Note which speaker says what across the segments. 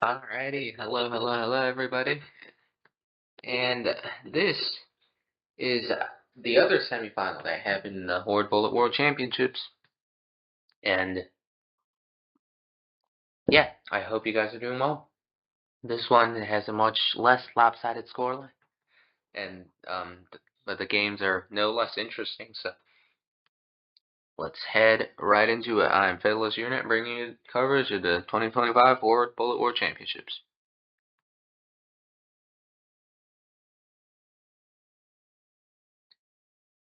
Speaker 1: Alrighty, hello everybody. And this is the other semifinal that happened in the Horde Bullet World Championships. And yeah, I hope you guys are doing well. This one has a much less lopsided scoreline, and but the games are no less interesting. So let's head right into it. I'm Faithless Unit, bringing you coverage of the 2025 Horde Bullet World Championships.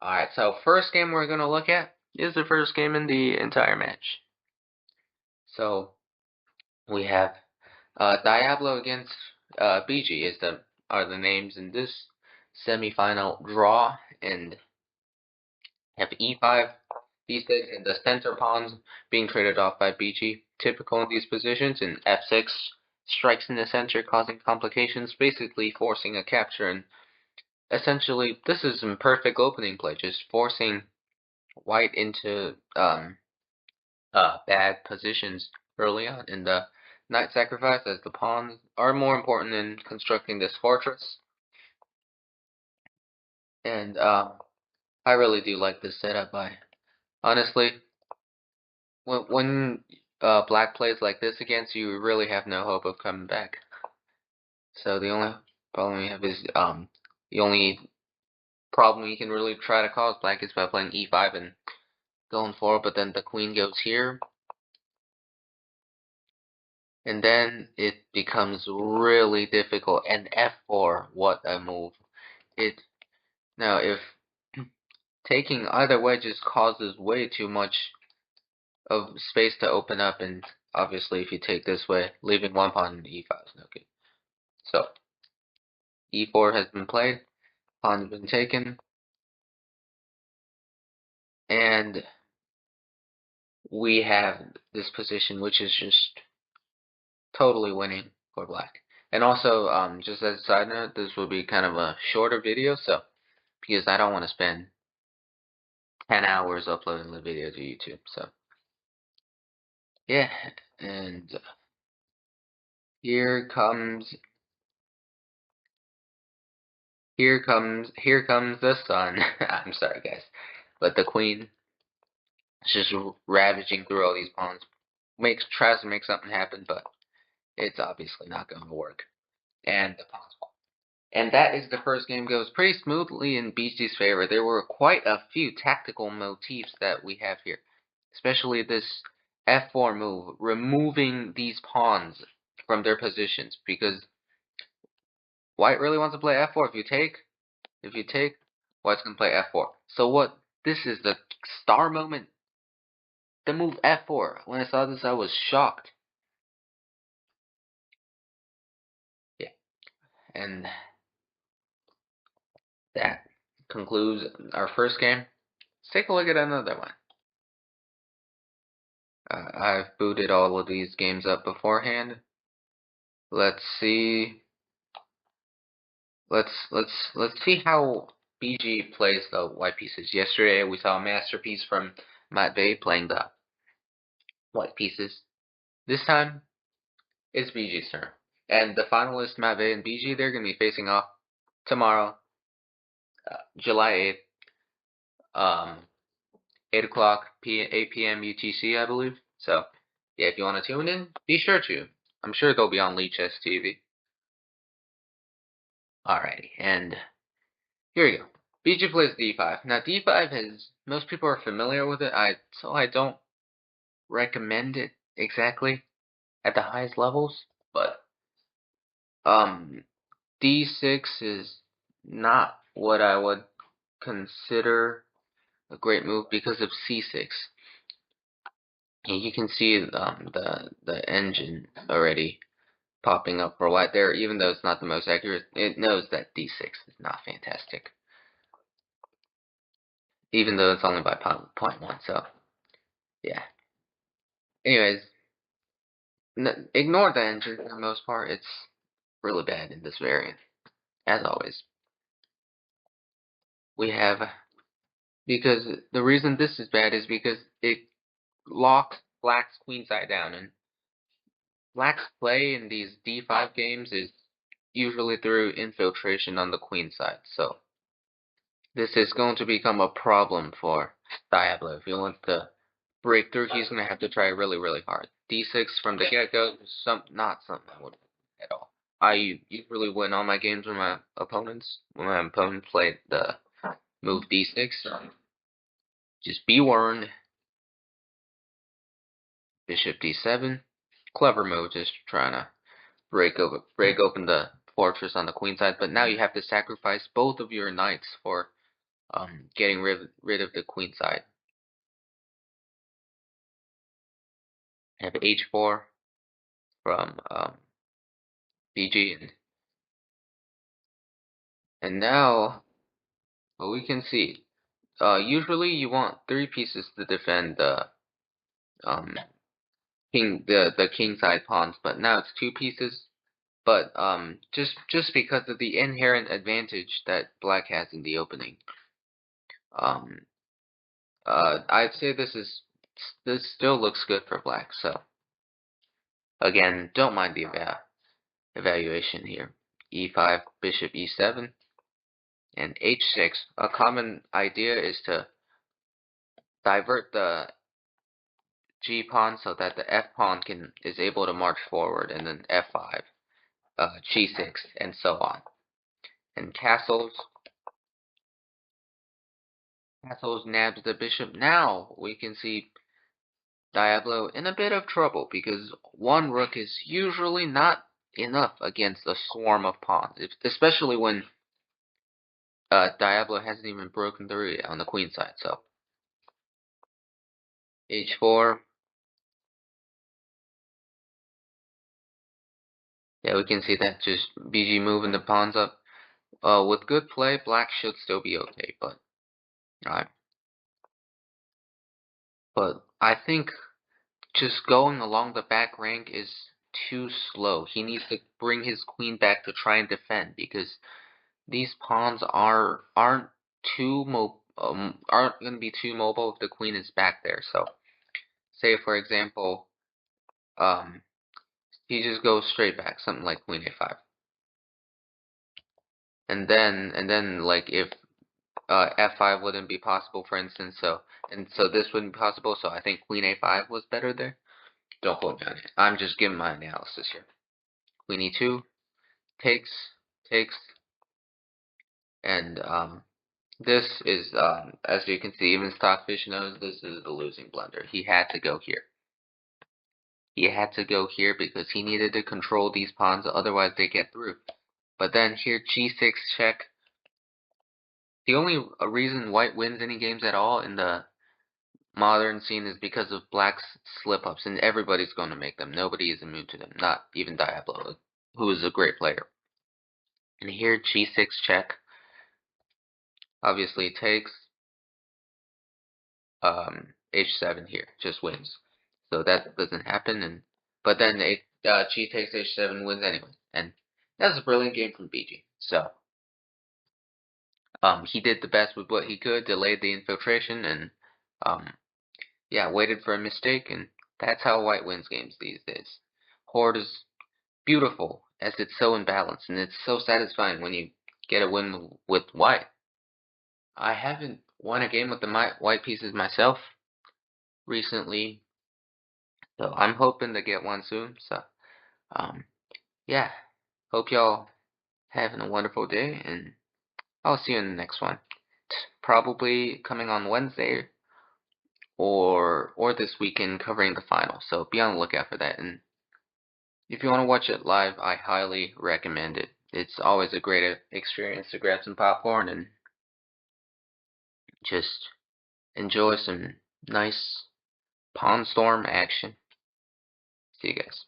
Speaker 1: Alright, so first game we're going to look at is the first game in the entire match. So we have Diablo against bijiy are the names in this semifinal draw, and have e5, d6, and the center pawns being traded off by bijiy. Typical in these positions, and f6 strikes in the center, causing complications, basically forcing a capture. And essentially, this is some perfect opening play, just forcing white into bad positions early on in the knight sacrifice, as the pawns are more important in constructing this fortress. And I really do like this setup. Honestly, when black plays like this against you, you really have no hope of coming back. So the only problem we have is the only problem you can really try to cause black is by playing e5 and going forward, but then the queen goes here. And then it becomes really difficult. And f4, what a move. Now if taking either wedges causes way too much of space to open up, and obviously if you take this way, leaving one pawn in e5 is no good. So e4 has been played, pawn has been taken, and we have this position which is just totally winning for black. And also, just as a side note, this will be kind of a shorter video, so because I don't want to spend 10 hours uploading the video to YouTube. So yeah, and here comes the sun. I'm sorry guys, but the queen is just ravaging through all these pawns. Tries to make something happen, but it's obviously not going to work. And the pawns fall. And that is the first game. Goes pretty smoothly in bijiy's favor. There were quite a few tactical motifs that we have here, especially this f4 move, removing these pawns from their positions, because white really wants to play f4. If you take, white's going to play f4. So what? This is the star moment. The move f4. When I saw this, I was shocked. Yeah, and that concludes our first game. Let's take a look at another one. I've booted all of these games up beforehand. Let's see. Let's see how bijiy plays the white pieces. Yesterday we saw a masterpiece from bijiy playing the white pieces. This time it's bijiy's turn, and the finalists bijiy and bijiy, they're gonna be facing off tomorrow, July 8th, 8 o'clock 8 p.m. UTC, I believe. So yeah, if you want to tune in, be sure to. I'm sure they'll be on Leechess TV. Alrighty, and here we go. Bijiy plays d5. Now d5 has, most people are familiar with it. So I don't recommend it exactly at the highest levels, but d6 is not what I would consider a great move because of c6. And you can see the engine already popping up for white there, even though it's not the most accurate. It knows that d6 is not fantastic, even though it's only by 0.1. So yeah. Anyways, ignore the engine for the most part. It's really bad in this variant, as always. We have, because the reason this is bad is because it locks black's queen side down, and Black's play in these d5 games is usually through infiltration on the queen side, so this is going to become a problem for Diablo. If he wants to break through, he's going to have to try really, really hard. D6 from the get-go is not something I would at all. I usually win all my games with my opponents. When my opponent played the move D6, just be warned. Bishop D7, clever move, just trying to break open the fortress on the queen side. But now you have to sacrifice both of your knights for getting rid of the queen side. I have H4 from bijiy, and now what we can see. Usually you want 3 pieces to defend the um the king side pawns, but now it's 2 pieces. But just because of the inherent advantage that black has in the opening, um I'd say this still looks good for black. So again, don't mind the evaluation here. E5, bishop E7, and H6. A common idea is to divert the G pawn so that the F pawn is able to march forward, and then F5, G6, and so on. And castles nabs the bishop. Now we can see Diablo in a bit of trouble because one rook is usually not enough against a swarm of pawns, especially when Diablo hasn't even broken through yet on the queen side. So H4, yeah, we can see that just BG moving the pawns up. With good play, black should still be okay, but alright. But I think just going along the back rank is too slow. He needs to bring his queen back to try and defend because these pawns aren't aren't going to be too mobile if the queen is back there. So, say for example, um, he just goes straight back, something like queen a5, and then like if f5 wouldn't be possible, for instance. So this wouldn't be possible. So I think queen a5 was better there. Don't quote me on it. I'm just giving my analysis here. Queen e2 takes takes, and this is, as you can see, even Stockfish knows this is a losing blunder. He had to go here. He had to go here because he needed to control these pawns, otherwise they get through. But then here, g6 check. The only reason white wins any games at all in the modern scene is because of black's slip-ups, and everybody's going to make them. Nobody is immune to them, not even Diablo, who is a great player. And here, g6 check. Obviously takes, h7 here, just wins. So that doesn't happen, but then g takes h7 wins anyway. And that's a brilliant game from BG. So he did the best with what he could, delayed the infiltration, and yeah, waited for a mistake, and that's how white wins games these days. Horde is beautiful as it's so imbalanced, and it's so satisfying when you get a win with white. I haven't won a game with the white pieces myself recently, so I'm hoping to get one soon. So yeah, hope y'all having a wonderful day, and I'll see you in the next one. Probably coming on Wednesday or this weekend covering the final. So be on the lookout for that. And if you want to watch it live, I highly recommend it. It's always a great experience to grab some popcorn and just enjoy some nice Pawn Storm action. See you guys.